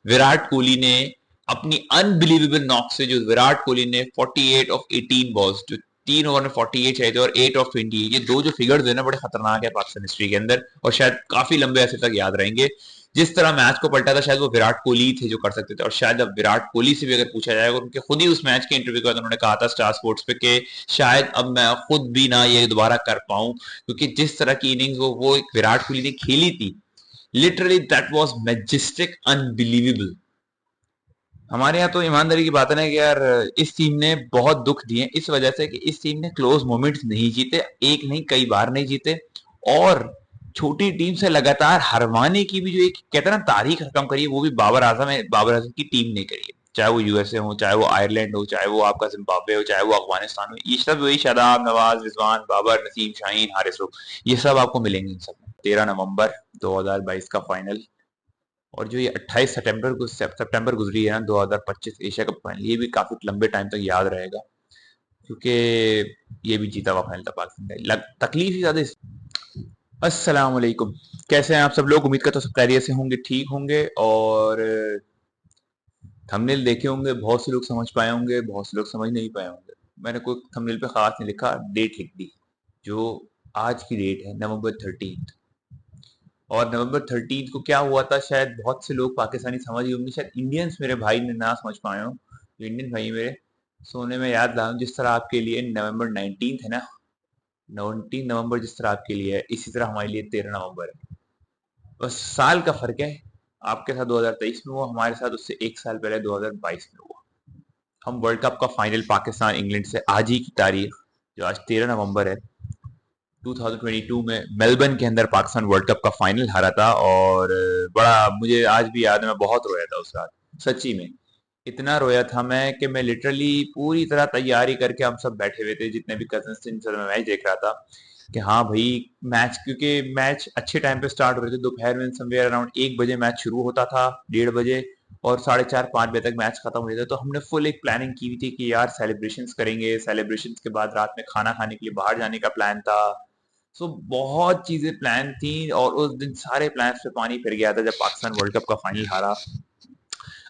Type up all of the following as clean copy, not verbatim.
विराट कोहली ने अपनी unbelievable knock से, जो विराट कोहली ने 48 ऑफ 18 बॉल्स, जो 3 ओवर में 48 चाहिए थे और 8 ऑफ 28, ये दो जो फिगर्स है ना बड़े खतरनाक है पाकिस्तान हिस्ट्री के अंदर, और शायद काफी लंबे अरसे तक याद रहेंगे। जिस तरह मैच को पलटा था शायद वो विराट कोहली थे जो कर सकते थे, और शायद अब विराट कोहली से भी अगर पूछा जाएगा, उनके खुद ही उस मैच के इंटरव्यू के बाद उन्होंने कहा था स्टार स्पोर्ट्स पे कि शायद अब मैं खुद भी ना ये दोबारा कर पाऊं, क्योंकि जिस तरह की इनिंग्स वो एक विराट कोहली ने खेली थी, literally that was majestic, unbelievable. हमारे यहाँ तो ईमानदारी की बात है ना कि यार इस टीम ने बहुत दुख दिए इस वजह से कि इस टीम ने क्लोज मोमेंट्स नहीं जीते, एक नहीं कई बार नहीं जीते, और छोटी टीम से लगातार हरवाने की भी जो एक कहते हैं ना तारीख रकम करी है, वो भी बाबर आजम की टीम ने करी है। चाहे वो यूएसए हो, चाहे वो आयरलैंड हो, चाहे वो आपका जिम्बाब्वे हो, चाहे वो अफगानिस्तान हो, ये सब वही शादाब, नवाज, रिजवान, बाबर, नसीम, शाहीन, हारिस रूफ, ये सब आपको मिलेंगे इन सब में। 13 नवंबर 2022 का फाइनल, और जो ये 28 सितंबर गुजरी है ना 2025 एशिया कप फाइनल, ये भी काफी लंबे टाइम तक याद रहेगा, क्योंकि ये भी जीता हुआ फाइनल था पाकिस्तान का। तकलीफ ही ज्यादा अस्सलाम वालेकुम, कैसे हैं आप सब लोग? उम्मीद करता हूँ सब खैरियत से होंगे, ठीक होंगे। और थंबनेल देखे होंगे, बहुत से लोग समझ पाए होंगे, बहुत से लोग समझ नहीं पाए होंगे। मैंने कोई थंबनेल पे खास नहीं लिखा, डेट लिख दी, जो आज की डेट है November 13। और November 13 को क्या हुआ था, शायद बहुत से लोग पाकिस्तानी समझ गए होंगे, शायद इंडियंस मेरे भाई ने ना समझ पाए हो, जो इंडियन भाई मेरे सोने में याद लाऊं, जिस तरह आपके लिए November 19 है ना, 19 नवंबर जिस तरह आपके लिए है, इसी तरह हमारे लिए 13 नवंबर है। बस साल का फर्क है, आपके साथ 2023 में हुआ, हमारे साथ उससे एक साल पहले 2022 में हुआ। हम वर्ल्ड कप का फाइनल पाकिस्तान इंग्लैंड से आज ही की तारीख, जो आज 13 नवंबर है, 2022 में मेलबर्न के अंदर पाकिस्तान वर्ल्ड कप का फाइनल हारा था। और बड़ा मुझे आज भी याद है, मैं बहुत रोया था उस रात, सच्ची में इतना रोया था मैं कि मैं लिटरली पूरी तरह तैयारी करके हम सब बैठे हुए थे, जितने भी कजन थे, जिनसे मैं मैच देख रहा था कि हाँ भाई मैच, क्योंकि मैच अच्छे टाइम पे स्टार्ट हो रहे थे, दोपहर में समवेयर अराउंड 1 बजे मैच शुरू होता था, 1:30 बजे, और 4:30 5 बजे तक मैच खत्म हो जाता। तो हमने फुल एक प्लानिंग की हुई थी कि यार सेलिब्रेशंस करेंगे, सेलिब्रेशंस के बाद रात में खाना खाने के लिए बाहर जाने का प्लान था। सो बहुत चीजें प्लान थी, और उस दिन सारे प्लान्स पे पानी फिर गया था जब पाकिस्तान वर्ल्ड कप का फाइनल हारा।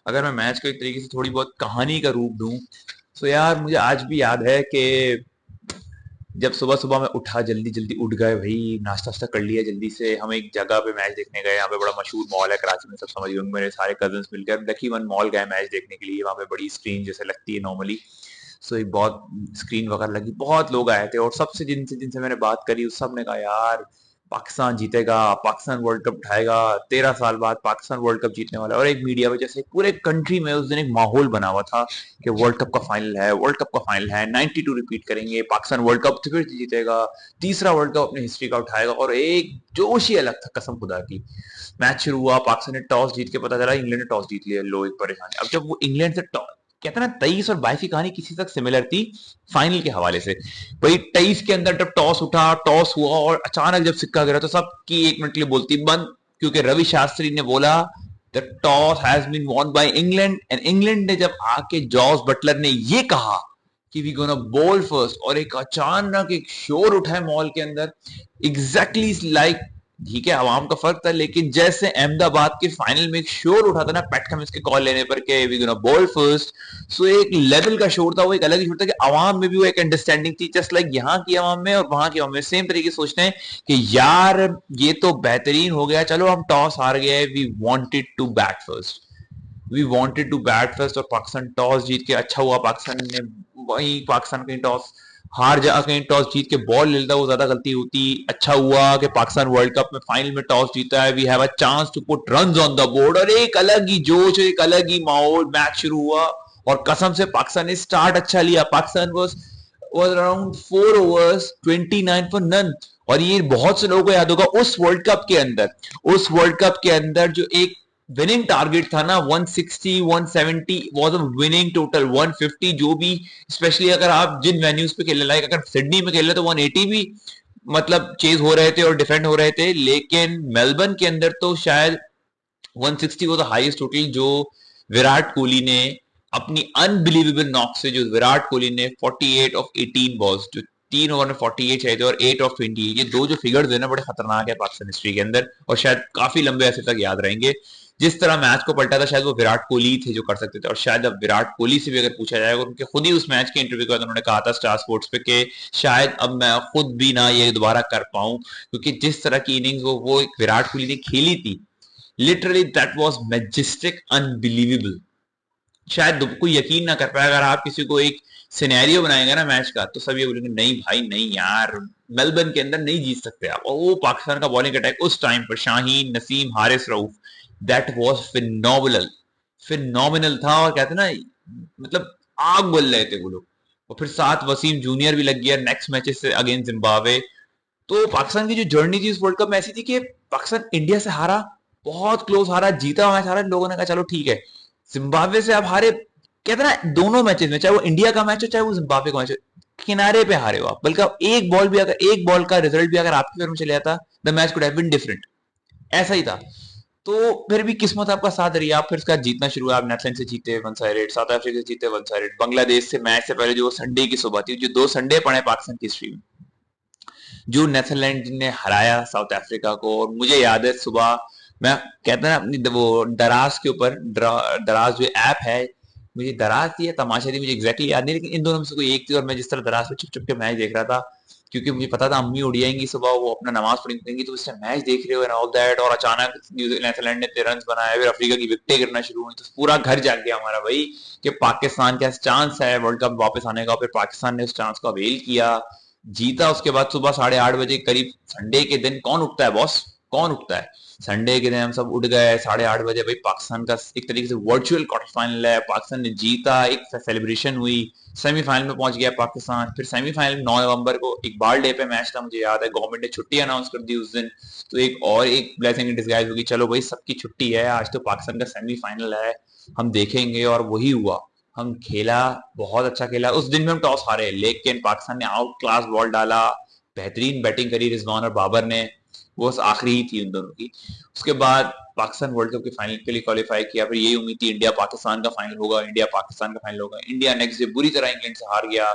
अगर मैं मैच को एक तरीके से थोड़ी बहुत कहानी का रूप दूं, तो यार मुझे आज भी याद है कि जब सुबह सुबह मैं उठा, जल्दी जल्दी उठ गए भाई, नाश्ता वास्ता कर लिया जल्दी से, हम एक जगह पे मैच देखने गए, यहाँ पे बड़ा मशहूर मॉल है कराची में, सब समझ गए होंगे, मेरे सारे कजन्स मिलकर लकी वन मॉल गए मैच देखने के लिए। वहाँ पे बड़ी स्क्रीन जैसे लगती है नॉर्मली, सो एक बहुत स्क्रीन वगैरह लगी, बहुत लोग आए थे, और सबसे जिनसे जिनसे मैंने बात करी उस सब ने कहा यार पाकिस्तान जीतेगा, पाकिस्तान वर्ल्ड कप उठाएगा, 13 साल बाद पाकिस्तान वर्ल्ड कप जीतने वाला है। और एक मीडिया में जैसे पूरे कंट्री में उस दिन एक माहौल बना हुआ था कि वर्ल्ड कप का फाइनल है, वर्ल्ड कप का फाइनल है, 92 रिपीट करेंगे, पाकिस्तान वर्ल्ड कप फिर जीतेगा, तीसरा वर्ल्ड कप अपनी हिस्ट्री का उठाएगा, और एक जोश ही अलग था कसम खुदा की। मैच शुरू हुआ, पाकिस्तान ने टॉस जीत के, पता चला इंग्लैंड ने टॉस जीत लिया, लो एक परेशानी। अब जब वो इंग्लैंड से टॉस, कहते हैं ना 23 और 22 की कहानी किसी तक सिमिलर थी फाइनल के हवाले से। भाई 23 के अंदर जब टॉस उठा, टॉस हुआ, और अचानक जब सिक्का गिरा तो सबकी 1 मिनट के लिए बोलती बंद, क्योंकि रवि शास्त्री ने बोला the toss has been won by England. And England ने जब आके जॉस बटलर ने ये कहा कि वी गोना बॉल फर्स्ट, और एक अचानक एक शोर उठा है मॉल के अंदर, एग्जैक्टली लाइक, ठीक है आवाम का फर्क था, लेकिन जैसे अहमदाबाद के फाइनल में एक शोर उठा था ना पैट कमिंस के कॉल लेने पर के वी गोना बॉल फर्स्ट, सो एक लेवल का शोर था, वो एक अलग ही शोर था कि आवाम में भी वो एक अंडरस्टैंडिंग थी, जस्ट लाइक यहाँ की आवाम में और वहां की आवाम में सेम तरीके से सोचते हैं कि यार ये तो बेहतरीन हो गया, चलो हम टॉस हार गए, we wanted to bat first, we wanted to bat first, और पाकिस्तान टॉस जीत के, अच्छा हुआ पाकिस्तान ने, वही पाकिस्तान कहीं टॉस हार जा, कहीं टॉस जीत के बॉल ले लेता वो ज्यादा गलती होती। अच्छा हुआ कि पाकिस्तान वर्ल्ड कप में फाइनल में टॉस जीता है, we have a chance to put runs on the board, और एक अलग ही जोश, एक अलग ही माहौल, मैच शुरू हुआ, और कसम से पाकिस्तान ने स्टार्ट अच्छा लिया। Pakistan was around 4 overs 29 for none। और ये बहुत से लोगों को याद होगा उस वर्ल्ड कप के अंदर, उस वर्ल्ड कप के अंदर जो एक विनिंग टारगेट था ना, 160 170 वाज अ विनिंग टोटल, 150 जो भी, स्पेशली अगर आप जिन वेन्यूज पे खेले, लाइक अगर सिडनी में खेले तो 180 भी मतलब चेज हो रहे थे और डिफेंड हो रहे थे, लेकिन मेलबर्न के अंदर तो शायद 160 वो द हाईएस्ट टोटल, जो विराट कोहली ने अपनी अनबिलीवेबल नॉक से, जो विराट कोहली ने 48 ऑफ 18 बॉल्स, जो 3 ओवर में 48 चाहिए थे और 8 ऑफ 20, ये दो जो फिगर्स है ना बड़े खतरनाक है पाकिस्तान हिस्ट्री के अंदर, और शायद काफी लंबे अरसे तक याद रहेंगे। जिस तरह मैच को पलटा था शायद वो विराट कोहली थे जो कर सकते थे। और शायद अब विराट कोहली से भी अगर पूछा जाएगा, उनके खुद ही उस मैच के इंटरव्यू के बाद उन्होंने कहा था स्टार स्पोर्ट्स पे कि शायद अब मैं खुद भी ना ये दोबारा कर पाऊं, क्योंकि जिस तरह की इनिंग्स वो एक विराट कोहली ने खेली थी, literally that was majestic, unbelievable. शायद कोई यकीन ना कर पाए। अगर आप किसी को एक सिनेरियो बनाएंगे ना मैच का, तो सब ये बोलेंगे नहीं भाई नहीं यार, मेलबर्न के अंदर नहीं जीत सकते आप। और वो पाकिस्तान का बॉलिंग अटैक उस टाइम पर Shaheen, Naseem, Haris Rauf, that was phenomenal, phenomenal था। और कहते ना मतलब आग बोल रहे थे वो लोग। और फिर साथ वसीम जूनियर भी लग गया नेक्स्ट मैचेस से अगेंस्ट जिम्बाब्वे। तो पाकिस्तान की जो जर्नी थी इस वर्ल्ड कप में ऐसी थी कि पाकिस्तान इंडिया से हारा, बहुत क्लोज हारा, जीता मैच हारा, लोगों ने कहा चलो ठीक है। जिम्बाब्वे से आप हारे, कहते ना दोनों मैचेस में, चाहे वो इंडिया का मैच हो चाहे वो जिम्बाब्वे का मैच हो, किनारे पे हारे हो आप। बल्कि एक बॉल भी, अगर एक बॉल का रिजल्ट भी अगर आपके फेवर में चले जाता, the match could have been different. ऐसा ही था। तो फिर भी किस्मत आपका साथ रही, आप फिर उसका जीतना शुरू हुआ। आप नेदरलैंड से जीते 1-0, साउथ अफ्रीका से जीते 1-0, बांग्लादेश से मैच से पहले जो संडे की सुबह थी, जो 2 संडे पड़े पाकिस्तान की हिस्ट्री में, जो नेदरलैंड ने हराया साउथ अफ्रीका को। और मुझे याद है सुबह मैं कहता ना अपनी वो दराज के ऊपर, दराज जो ऐप है, मुझे दराज थी या तमाशा थी मुझे एग्जैक्टली याद नहीं, लेकिन इन दोनों में से कोई एक थी। और मैं जिस तरह दराज पे छुप छुप के मैच देख रहा था, क्योंकि मुझे पता था अम्मी उड़ जाएंगी सुबह, वो अपना नमाज पढ़ेंगी, तो उससे मैच देख रहे हो एंड ऑल दैट। और अचानक नेदरलैंड ने 13 रन बनाए, फिर अफ्रीका की विकेटें गिरना शुरू हुई, तो पूरा घर जाग गया हमारा भाई कि पाकिस्तान का चांस है वर्ल्ड कप वापस आने का। फिर पाकिस्तान ने उस चांस को अवेल किया, जीता। उसके बाद सुबह 8:30 बजे करीब, संडे के दिन कौन उठता है बॉस, कौन उठता है? संडे के दिन हम सब उठ गए 8:30 बजे। भाई पाकिस्तान का एक तरीके से वर्चुअल क्वार्टर फाइनल है, पाकिस्तान ने जीता, एक सेलिब्रेशन हुई, सेमीफाइनल में पहुंच गया पाकिस्तान। फिर सेमीफाइनल 9 नवंबर को इकबाल डे पे मैच था, मुझे याद है गवर्नमेंट ने छुट्टी अनाउंस कर दी उस दिन। तो एक और एक ब्लेसिंग इन डिस्गाइज होगी, चलो भाई सबकी छुट्टी है, आज तो पाकिस्तान का सेमीफाइनल है, हम देखेंगे। और वही हुआ, हम खेला, बहुत अच्छा खेला। उस दिन में हम टॉस हारे, लेकिन पाकिस्तान ने आउट क्लास बॉल डाला, बेहतरीन बैटिंग करी रिजवान और बाबर ने, वो आखिरी ही थी उन दोनों की। उसके बाद पाकिस्तान वर्ल्ड कप के फाइनल के लिए क्वालिफाई किया। फिर यही उम्मीद थी इंडिया पाकिस्तान का फाइनल होगा, इंडिया पाकिस्तान का फाइनल होगा। इंडिया नेक्स्ट डे बुरी तरह इंग्लैंड से हार गया।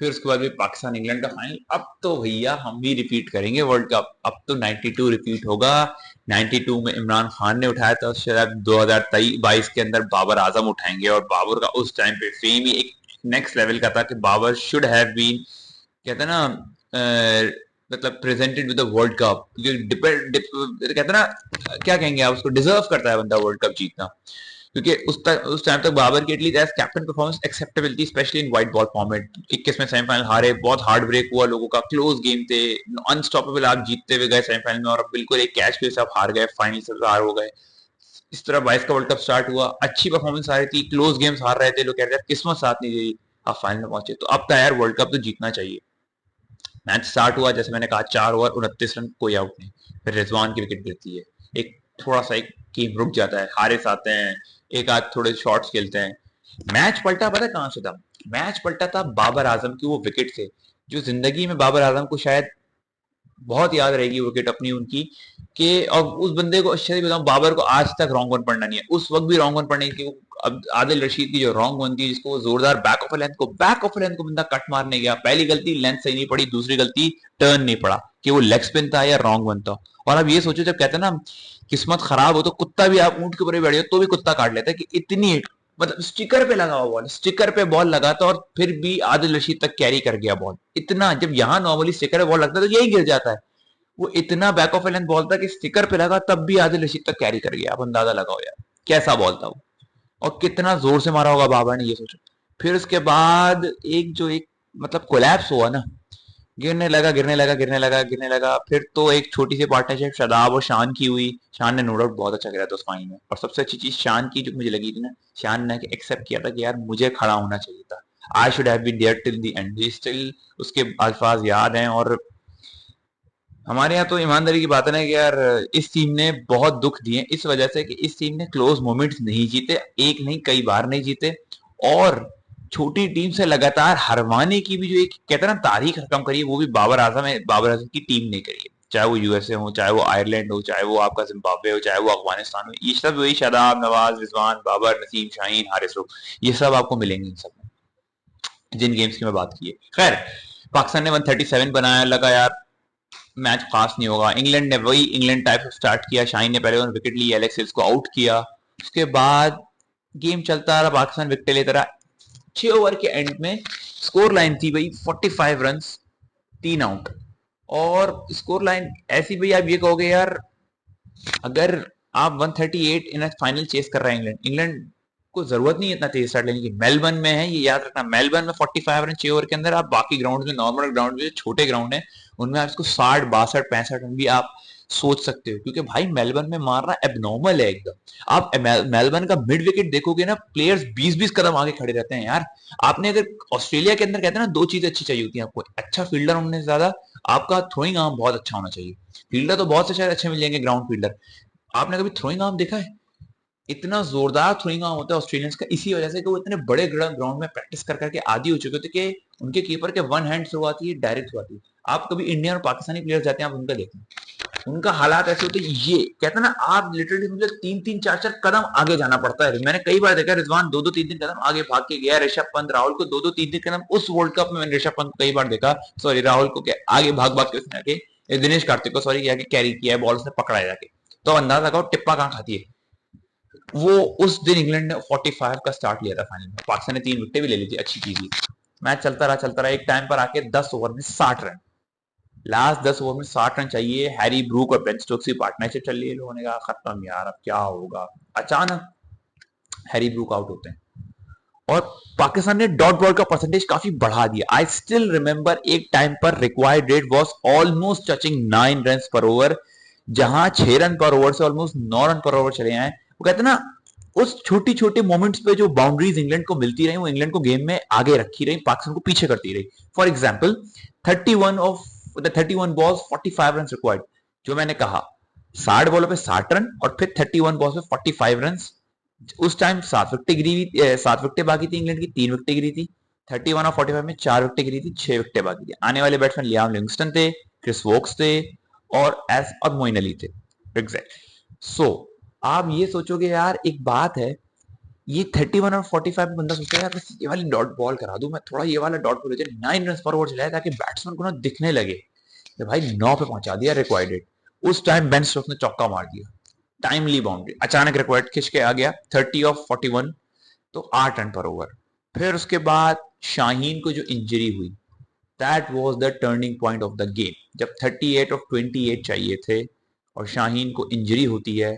फिर उसके बाद भी पाकिस्तान इंग्लैंड का फाइनल। अब तो भैया हम भी रिपीट करेंगे वर्ल्ड कप, अब तो 92 रिपीट होगा। 92 में इमरान खान ने उठाया था, शायद 2022 के अंदर बाबर आजम उठाएंगे। और बाबर का उस टाइम पे फेम ही एक नेक्स्ट लेवल का था कि बाबर शुड हैव बीन, कहते हैं ना मतलब presented with the world cup, कहते हैं ना क्या कहेंगे आप उसको, डिजर्व करता है बंदा वर्ल्ड कप जीतना। क्योंकि उस टाइम तक बाबर की at least as captain performance acceptable थी, specially in white ball format. 21 में सेमीफाइनल हारे, बहुत हार्ड ब्रेक हुआ लोगों का, क्लोज गेम थे, अनस्टॉपेबल आप जीतते हुए गए सेमीफाइनल में, और बिल्कुल एक कैच के साथ हार गए, फाइनल से बाहर हो गए। इस तरह 22 का वर्ल्ड कप स्टार्ट हुआ, अच्छी परफॉर्मेंस आ रही थी, क्लोज गेम्स हार रहे थे, लोग कह रहे थे किस्मत साथ नहीं दे, आप फाइनल में पहुंचे। तो अब तो यार वर्ल्ड कप तो जीतना चाहिए। मैच स्टार्ट हुआ, जैसे मैंने कहा 4 ओवर 29 रन, कोई आउट नहीं। फिर रिजवान की विकेट गिरती है, एक थोड़ा सा एक गेम रुक जाता है, हारिस आते हैं, एक आध थोड़े शॉट्स खेलते हैं, मैच पलटा। पता है कहां से था? मैच पलटा था बाबर आजम की वो विकेट से, जो जिंदगी में बाबर आजम को शायद बहुत याद रहेगी विकेट अपनी उनकी। कि अब उस बंदे को अच्छे से बताऊं, बाबर को आज तक रॉन्ग वन पढ़ना नहीं है, उस वक्त भी रॉन्ग वन पढ़ने की। अब आदिल रशीद की जो रॉन्ग वन थी, जिसको जोरदार बैक ऑफ लेंथ को बंदा कट मारने गया, पहली गलती लेंथ सही नहीं पड़ी, दूसरी गलती टर्न नहीं पड़ा, कि वो लेग स्पिन था या रॉन्ग वन था। और अब ये सोचो, जब कहते हैं ना किस्मत खराब हो तो कुत्ता भी, आप ऊंट के ऊपर बैठे हो तो भी कुत्ता काट लेता है, कि इतनी मतलब स्टिकर पे लगा हुआ बॉल, स्टिकर पे बॉल लगा था, और फिर भी आदिल रशीद तक कैरी कर गया बॉल। इतना, जब यहाँ नॉर्मली स्टिकर पे बॉल लगता है तो यही गिर जाता है, वो इतना बैक ऑफ लेंथ बॉल था कि स्टिकर पे लगा तब भी आदिल रशीद तक कैरी कर गया। आप अंदाजा लगाओ यार कैसा बॉल था वो, और कितना जोर से मारा होगा बाबर ने, ये सोचो। फिर उसके बाद एक जो एक मतलब कोलैप्स हुआ ना, गिरने लगा गिरने लगा गिरने लगा गिरने लगा। फिर तो एक छोटी सी पार्टनरशिप शादाब और शान की हुई। शान ने नो डाउट बहुत अच्छा खेला था उस फाइनल में, और सबसे अच्छी चीज शान की जो मुझे लगी थी ना, शान ने एक्सेप्ट किया था कि यार मुझे खड़ा होना चाहिए था, I should have been there till the end. Still उसके अल्फाज याद हैं। और हमारे यहाँ तो ईमानदारी की बात है ना कि यार इस टीम ने बहुत दुख दिए इस वजह से कि इस टीम ने क्लोज मोमेंट्स नहीं जीते, एक नहीं कई बार नहीं जीते। और छोटी टीम से लगातार हरवाने की भी जो एक कहते हैं ना तारीख रकम करी है, वो भी बाबर आजम की टीम ने करी है। चाहे वो यूएसए हो, चाहे वो आयरलैंड हो, चाहे वो आपका जिम्बाब्वे हो, चाहे वो अफगानिस्तान हो, ये सब वही शादाब, नवाज, रिजवान, बाबर, नसीम, शाहीन, हारिस, ये सब आपको मिलेंगे इन सब में, जिन गेम्स की मैं बात की है। खैर पाकिस्तान ने 137 बनाया, लगा यार मैच खास नहीं होगा। इंग्लैंड ने वही इंग्लैंड टाइप स्टार्ट किया, शाहीन ने पहले ओवर विकेट ली, एलेक्स हिल्स को आउट किया, उसके बाद गेम चलता रहा, पाकिस्तान विकेट लेता रहा। 6 ओवर के एंड में स्कोर लाइन थी भाई 45 रन, 3 आउट। और स्कोर लाइन ऐसी भाई, आप ये कहोगे यार अगर आप 138 इन फाइनल चेस कर रहे हैं इंग्लैंड, इंग्लैंड को जरूरत नहीं है इतना तेज स्टार्ट लेने की। मेलबर्न में है, ये याद रखना, मेलबर्न में 45 रन 6 ओवर के अंदर। आप बाकी ग्राउंड में, नॉर्मल ग्राउंड में, छोटे ग्राउंड है, उनमें आप इसको 60 62 65 रन भी आप सोच सकते हो, क्योंकि भाई मेलबर्न में मारना एबनॉर्मल है एकदम। आप मेलबर्न का मिड विकेट देखोगे ना, प्लेयर्स 20-20 कदम आगे खड़े रहते हैं यार। आपने अगर ऑस्ट्रेलिया के अंदर कहते हैं ना, दो चीजें अच्छी चाहिए होती है आपको, अच्छा फील्डर होने से ज्यादा आपका थ्रोइंग आर्म बहुत अच्छा होना चाहिए। फील्डर तो बहुत से शायद अच्छे मिल जाएंगे, ग्राउंड फील्डर। आपने कभी थ्रोइंग आर्म देखा है? इतना जोरदार थ्रोइंग आर्म होता है ऑस्ट्रेलियंस का, इसी वजह से कि वो इतने बड़े ग्राउंड में प्रैक्टिस कर करके आदी हो चुके थे कि उनके कीपर के वन हैंड थ्रो आती है, डायरेक्ट थ्रो आती है। आप कभी इंडियन और पाकिस्तानी प्लेयर्स जाते हैं, आप उनका देखें, उनका हालात ऐसे होते हैं, ये कहते हैं ना, आप लिटरली मुझे 3-3 4-4 कदम आगे जाना पड़ता है। मैंने कई बार देखा रिजवान 2-2 3-3 कदम आगे भाग के गया, ऋषभ पंत राहुल को 2-2 3-3 कदम, उस वर्ल्ड कप में मैंने ऋषभ पंत को कई बार देखा, सॉरी राहुल को, आगे भाग भाग के उसने आके दिनेश कार्तिक को सॉरी आके कैरी किया है, बॉल से पकड़ा जाके। तो अंदाजा लगाओ टिप्पा कहां खाती है वो। उस दिन इंग्लैंड ने 45 का स्टार्ट लिया था फाइनल में, पाकिस्तान ने 3 विकेटें भी ले ली थी, अच्छी चीज थी। मैच चलता रहा, एक टाइम पर आके 10 ओवर में 60 रन, लास्ट 10 ओवर में 60 रन चाहिए। हैरी ब्रूक और बेन स्टोक्स की पार्टनरशिप चल रही है, लोगों ने कहा खत्म यार, अब क्या होगा। अचानक हैरी ब्रूक आउट होते हैं और पाकिस्तान ने डॉट बॉल का परसेंटेज काफी बढ़ा दिया। आई स्टिल रिमेंबर एक टाइम पर required rate was almost touching 9 run पर ओवर, जहां 6 रन पर ओवर से ऑलमोस्ट 9 रन पर ओवर चले आए। वो कहते हैं ना, उस छोटी छोटे मोमेंट्स पे जो बाउंड्रीज इंग्लैंड को मिलती रही, वो इंग्लैंड को गेम में आगे रखी रही, पाकिस्तान को पीछे करती रही। For example 31 balls 45 run required, जो मैंने कहा 60 बॉलों पे 60 रन और फिर 31 बॉल्स पे 45 रन। उस टाइम 7 विकेटें गिरी हुई, 7 विकेटें बाकी थी इंग्लैंड की, 3 विकेटें गिरी थी। 31 और 45 में 4 विकेटें गिरी थी, 6 विकेटें बाकी थी। आने वाले बैट्समैन लियाम लिविंगस्टन थे, क्रिस वोक्स थे और मोइन अली थे। एग्जैक्ट। सो आप ये सोचोगे यार, एक बात है, ये 31 और 45 में बंदा सोचता है यार ये वाली डॉट बॉल करा दूं मैं, थोड़ा ये वाला डॉट बॉल 9 रन पर ओवर चलाए, ताकि बैट्समैन को ना दिखने लगे कि भाई 9 पे पहुंचा दिया रिक्वायर्ड। उस टाइम बेन स्टोक्स ने चौका मार दिया, टाइमली बाउंड्री, अचानक रिक्वायर्ड खिंच के आ गया 30 ऑफ 41, तो 8 रन पर ओवर। फिर उसके बाद शाहीन को जो इंजरी हुई, that was the turning point of the game. जब 38 ऑफ 28 चाहिए थे और शाहीन को इंजरी होती है,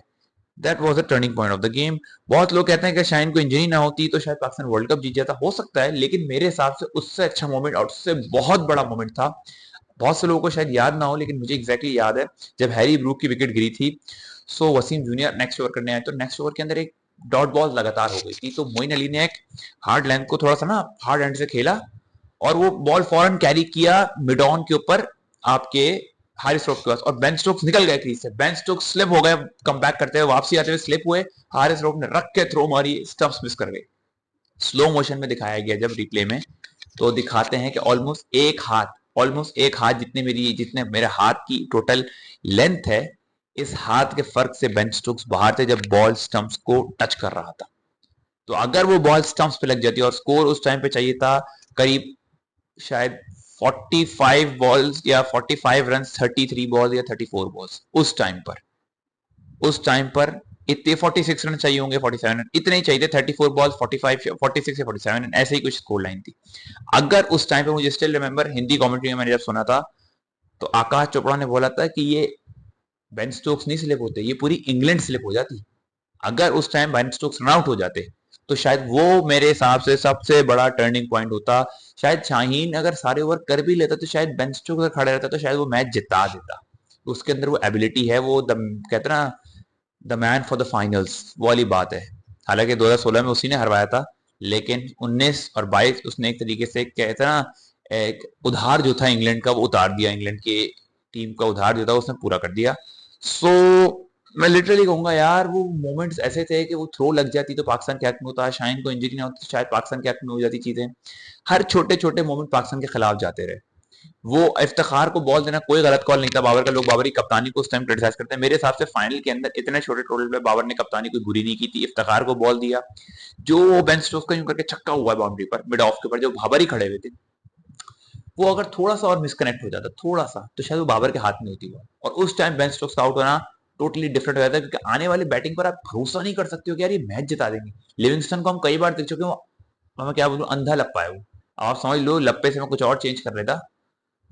that was the turning point of the game. बहुत लोग कहते हैं कि शाहीन को इंजरी ना होती तो शायद पाकिस्तान वर्ल्ड कप जीत जाता, हो सकता है, लेकिन मेरे हिसाब से उससे अच्छा मोमेंट और उससे बहुत बड़ा मोमेंट था। बहुत से लोगों को शायद याद ना हो, लेकिन मुझे एग्जैक्टली याद है, जब हैरी ब्रूक की विकेट गिरी थी, सो वसीम जूनियर नेक्स्ट ओवर करने आए, तो नेक्स्ट ओवर के अंदर एक डॉट बॉल लगातार हो गई थी, तो मोइन अली ने एक हार्ड लेंथ को थोड़ा सा ना हार्ड एंड से खेला और वो बॉल फौरन कैरी किया मिड ऑन के ऊपर आपके हारिस स्टोक्स के पास, और बेन स्टोक्स निकल गए क्रीज से, बेन स्टोक्स स्लिप हो गए, कम बैक करते हुए वापसी आते हुए स्लिप हुए, हारिस स्टोक्स ने रख के थ्रो मारी, स्टंप्स मिस कर गए। स्लो मोशन में दिखाया गया जब रिप्ले में, तो दिखाते हैं कि ऑलमोस्ट एक हाथ जितने मेरे हाथ की टोटल लेंथ है, इस हाथ के फर्क से बेन स्टोक्स बाहर थे जब बॉल स्टंप्स को टच कर रहा था। तो अगर वो बॉल स्टंप्स पे लग जाती, और स्कोर उस टाइम पे चाहिए था करीब शायद 45 बॉल्स या 45 रन 33 बॉल्स या 34 बॉल्स, उस टाइम पर इतने 46 रन चाहिए होंगे, 47 रन इतने ही चाहिए, 34 बॉल्स 45 46 या 47 रन, ऐसे ही कुछ स्कोर लाइन थी। अगर उस टाइम पे, मुझे स्टिल रिमेंबर हिंदी कमेंट्री में मैंने जब सुना था, तो आकाश चोपड़ा ने बोला था कि ये बेन स्टोक्स नहीं स्लिप होते, ये पूरी इंग्लैंड स्लिप हो जाती। अगर उस time Ben Stokes run out हो जाते, तो शायद वो मेरे हिसाब से सबसे बड़ा टर्निंग पॉइंट होता। शायद शाहीन अगर सारे ओवर कर भी लेता, तो शायद बेन स्टोक्स अगर खड़ा रहता तो शायद वो मैच जिता देता। उसके अंदर वो एबिलिटी है, वो कहते ना, the man for the finals, वो वाली बात है। हालांकि 2016 में उसी ने हरवाया था, लेकिन 19 और 22 उसने एक तरीके से कहते ना, एक उधार जो था इंग्लैंड का, वो उतार दिया, इंग्लैंड की टीम का उधार जो था उसने पूरा कर दिया। सो मैं लिटरली कहूंगा यार, वो मोमेंट्स ऐसे थे कि वो थ्रो लग जाती तो पाकिस्तान के हक में होता, शाहीन को इंजरी ना होती तो शायद पाकिस्तान के हक में हो जाती चीजें। हर छोटे छोटे मोमेंट पाकिस्तान के खिलाफ जाते रहे। वो इफ्तिखार को बॉल देना कोई गलत कॉल नहीं था, बाबर का, लोग बाबर की कप्तानी को उस टाइम क्रिटिसाइज करते हैं, मेरे हिसाब से फाइनल के अंदर इतने छोटे टोटल पे बाबर ने कप्तानी कोई बुरी नहीं की थी, इफ्तिखार को बॉल दिया, जो बेन स्टोक्स का यूं करके छक्का हुआ बाउंड्री पर मिड ऑफ के ऊपर, जो बाबर ही खड़े हुए थे, वो अगर थोड़ा सा और मिसकनेक्ट हो जाता, थोड़ा सा, तो शायद वो बाबर के हाथ में होती वो। और उस टाइम बेन स्टोक्स का आउट होना टोटली डिफरेंट हो जाता है, क्योंकि आने वाली बैटिंग पर आप भरोसा नहीं कर सकते हो कि यार ये मैच जिता देंगे। लिविंगस्टन को हम कई बार देख चुके हैं, मैं क्या बोलूं, अंधा लप्पा है वो। अब आप समझ लो, लप्पे से मैं कुछ और चेंज कर लेता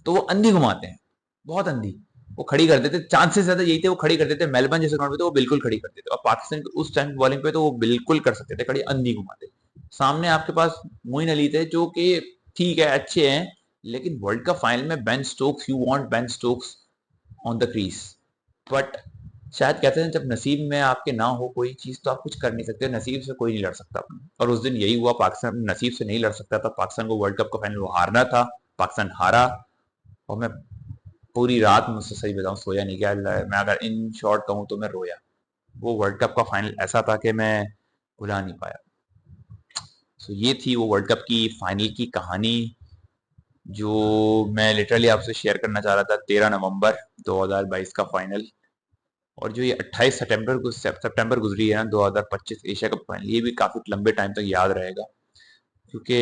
तो वो अंधी घुमाते हैं, बहुत अंधी। वो खड़ी कर देते, चांसेस ज्यादा यही थे, वो खड़ी कर देते। मेलबर्न जैसे ग्राउंड पे तो वो बिल्कुल खड़ी कर देते, और पाकिस्तान के उस टाइम बॉलिंग पे तो वो बिल्कुल कर सकते थे खड़ी, अंधी घुमाते। सामने आपके पास मोइन अली थे, जो कि ठीक है, अच्छे हैं, लेकिन वर्ल्ड कप फाइनल में Ben Stokes, you want Ben Stokes on the crease. But शायद कहते हैं, जब नसीब में आपके ना हो कोई चीज तो आप कुछ कर नहीं सकते, नसीब से कोई नहीं लड़ सकता अपने। और उस दिन यही हुआ, पाकिस्तान नसीब से नहीं लड़ सकता था, पाकिस्तान को वर्ल्ड कप का फाइनल वो हारना था, पाकिस्तान हारा। और मैं पूरी रात, मुझसे सही बताऊं, सोया नहीं गया। मैं अगर इन शॉर्ट कहूं तो मैं रोया। वो वर्ल्ड कप का फाइनल ऐसा था कि मैं भुला नहीं पाया। सो ये थी वो वर्ल्ड कप की फाइनल की कहानी, जो मैं लिटरली आपसे शेयर करना चाह रहा था। 13 नवंबर 2022 का फाइनल, और जो ये 28 सितंबर गुजरी है ना, 2025 एशिया कप फाइनल, ये भी काफी लंबे टाइम तक याद रहेगा, क्योंकि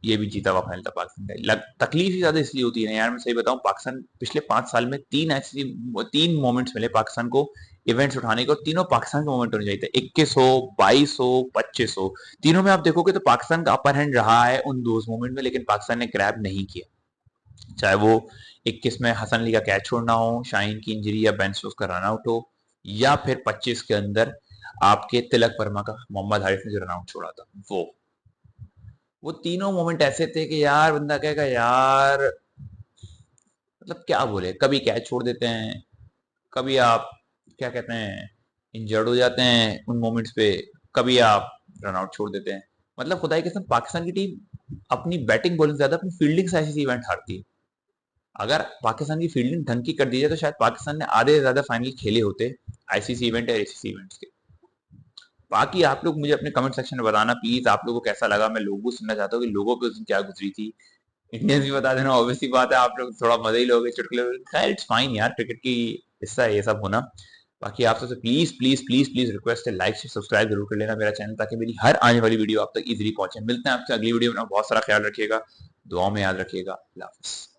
ये भी जीता हुआ फाइनल था पाकिस्तान का। तकलीफ ही ज्यादा इसलिए होती है ना यार, मैं सही बताऊं, पाकिस्तान पिछले 5 साल में तीन मोमेंट्स मिले पाकिस्तान को इवेंट्स उठाने को, और तीनों पाकिस्तान के मोमेंट होने चाहिए थे। 21 हो, 22 हो, 25 हो, तीनों में आप देखोगे तो पाकिस्तान का अपर हैंड रहा है उन दो मोमेंट में, लेकिन पाकिस्तान ने ग्रैब नहीं किया। चाहे वो 21 में हसन अली का कैच छोड़ना हो, शाहीन की इंजरी, या बेन स्टोक्स का रनआउट हो, या फिर 25 के अंदर आपके तिलक वर्मा का मोहम्मद हारिस ने जो रनआउट छोड़ा था, वो तीनों मोमेंट ऐसे थे कि यार बंदा कहेगा यार, मतलब क्या बोले, कभी कैच छोड़ देते हैं, कभी आप क्या कहते हैं, इंजर्ड हो जाते हैं उन मोमेंट्स पे, कभी आप रन आउट छोड़ देते हैं। मतलब खुदाई के साथ पाकिस्तान की टीम अपनी बैटिंग बॉलिंग ज्यादा अपनी फील्डिंग से ऐसी इवेंट हारती है। अगर पाकिस्तान की फील्डिंग ढंग की कर दी जाए तो शायद पाकिस्तान ने आधे से ज्यादा फाइनल खेले होते आईसीसी इवेंट या एसीसी इवेंट्स के। बाकी आप लोग मुझे अपने कमेंट सेक्शन में बताना प्लीज, आप लोगों को कैसा लगा। मैं लोगों को सुनना चाहता हूँ कि लोगों पे उस दिन क्या गुजरी थी। इंडियंस भी बता देना, ऑब्वियसली बात है, आप लोग थोड़ा मजा ही लोगे, चुटकुले। खैर इट्स फाइन यार, क्रिकेट की हिस्सा है ये सब होना। बाकी आप सबसे please please please please request है, लाइक से सब्सक्राइब जरूर कर लेना मेरा चैनल, ताकि मेरी हर आने वाली वीडियो आप तक इजीली पहुंचे। मिलते हैं आपसे अगली वीडियो में, बहुत सारा ख्याल रखिएगा, दुआओं में याद रखिएगा। अल्लाह हाफिज़।